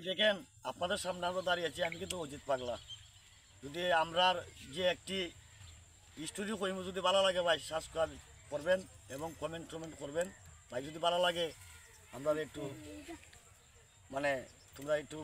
দেখেন আপনাদের সামনে আমরা দাঁড়িয়ে আছি, আমি কিন্তু অজিত পাগলা। যদি আমরা যে একটি স্টুডিও করিম, যদি ভালো লাগে ভাই সাবস্ক্রাইব করবেন এবং কমেন্ট করবেন ভাই। যদি ভালো লাগে আমরা একটু মানে তোমরা একটু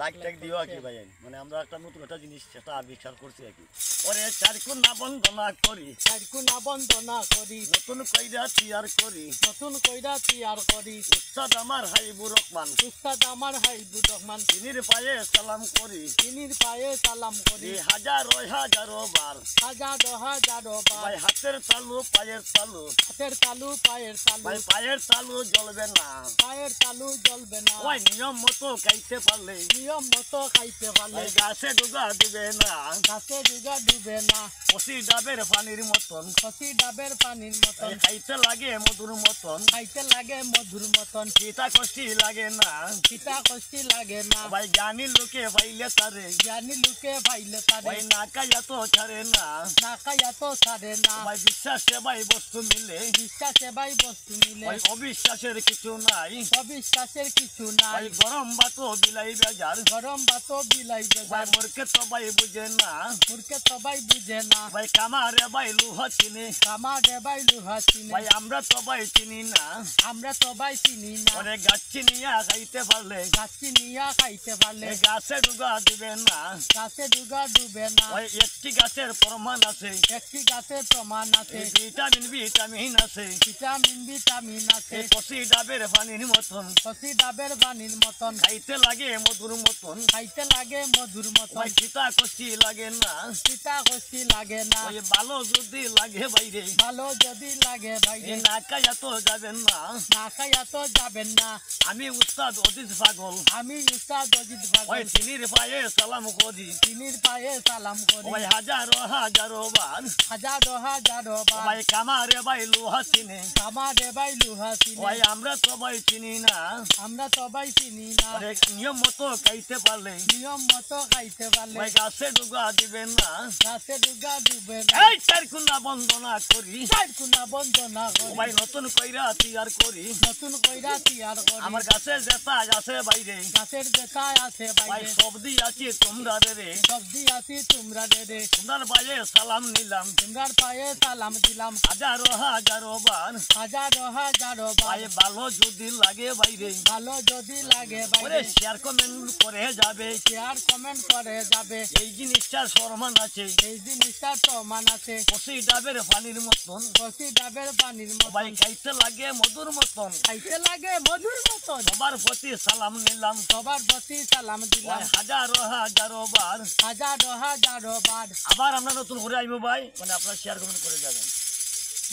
লাইক টাইক দিও আর কি ভাই। মানে আমরা একটা নতুন একটা জিনিস সেটা আবিষ্কার করছি আর কি। ওরে চারকুনা বন্দনা করি, চারকুনা বন্দনা করি, নতুন কইরা তৈয়ার করি, নতুন কইরা তৈয়ার করি। উস্তাদ আমার হাইবুর রহমান, উস্তাদ আমার হাইবুর রহমান, তিনির পায়ে সালাম করি, তিনির পায়ে সালাম করি। হাজারো হাজারো বার হাজারো হাজারো বার ভাই হাতের তালু পায়ের তালু, হাতের তালু পায়ের তালু, ভাই পায়ের তালু জ্বলবে না, পায়ের তালু জ্বলবে না। ভাই নিয়ম মতো খাইতে পারলে, নিয়ম মতো খাইতে পারলে ভাই গাছে ডুগা দিবে না, গাছে ডুগা ডুবে না। কষি ডাবের পানির মতন, খসি ডাবের পানির মতন, খাইতে লাগে মধুর মতন, খাইতে লাগে মধুর মতন। পিতা কষ্টি লাগে না, পিতা কষ্টি লাগে না। ভাই জ্ঞানী লোকে পাইলে তারে, জ্ঞানী লোকে পাইলে তারে, ভাই না খাইয়া তো ছাড়ে না, না খাইয়া তো ছাড়ে না। ভাই বিশ্বাসে ভাই বস্তু মিলে, বিশ্বাসে ভাই বস্তু মিলে, ভাই অবিশ্বাসের কিছু নাই, অবিশ্বাসের কিছু নাই। ভাই গরম ভাত বিলাই বেজার, গরম ভাত বিলাই ভাই বেজার, মোরকে তো ভাই বুঝে না, মূর্খে সবাই বুঝে না। ভাই কামারে ভাই লুহা চিনে, কামারে ভাই লোহা চিনে, ভাই আমরা তো ভাই চিনি না। আমরা সবাই চিনি না। ওরে গাছ চিনিয়া খাইতে পারলে, গাছি নিয়া খাইতে পারলে এই গাছে ডুগা দিবে না, গাছে ডুগা ডুবে না। ওই একটি গাছের প্রমাণ আছে, একটি গাছের প্রমাণ আছে, এই ভিটামিন আছে, ভিটামিন ভিটামিন আছে। এই কষি ডাবের পানির মতন, খসি ডাবের পানির মতন, খাইতে লাগে মধুর মতন, খাইতে লাগে মধুর মতন। ওই চিতা কষি লাগে না, পিতা কষ্টি লাগে না। ওই ভালো যদি লাগে বাইরে, ভালো যদি লাগে ভাই, এই না খাইয়া তো যাবেন না। না খাইয়া তো যাবেন না। আমি উস্তাদ অজিত পাগল, আমি উস্তাদ অজিত ওই পাগল, তিনির পায়ে সালাম করি, তিনির পায়ে সালাম করি। ওই হাজারো হাজারো বার হাজারো হাজারো বার ভাই কামারে ভাই লোহা চিনে, কামারে ভাই লোহা চিনে, ভাই আমরা তো ভাই চিনি না। আমরা সবাই চিনি না। ওরে নিয়ম মতো খাইতে পারলে, নিয়ম মতো খাইতে পারলে ভাই গাছে ডুগা দিবেন না, গাছে ডুগা ডুবে না। এই চারকুনা বন্দনা করি, চারকুনা বন্দনা করি, ভাই নতুন কইরা তৈয়ার করি, নতুন কইরা তৈয়ার করি। আমার গাছে যেটা আছে বাইরে, গাছের দেখায় আছে ভাই বাইরে, সবদি আছি তোমরা রে, সবজি আছি তোমরা দেরে। তোমার পায়ে সালাম নিলাম, তোমরার পায়ে সালাম দিলাম হাজারো হাজারো বার হাজারো হাজারো ভাই বার। ভালো যদি লাগে বাইরে, ভালো যদি লাগে ওরে বাইরে, শেয়ার কমেন্ট করে যাবে, শেয়ার কমেন্ট করে যাবে। এই জিনিসটার সম্মান আছে, এই জিনিসটা প্রমাণ আছে, কষি ডাবের পানির মতন, কষি ডাবের পানির ভাই মতন, খাইতে লাগে মধুর মতন, খাইতে লাগে মধুর মতন। সবার প্রতি সালাম নিলাম, সবার প্রতি সালাম দিলাম, ভাই হাজারো হাজারো বার। হাজারো হাজারো বার। আবার আমরা নতুন করে আইবো ভাই, মানে আপনারা শেয়ার কমেন্ট করে যাবেন।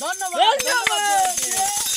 ধন্যবাদ।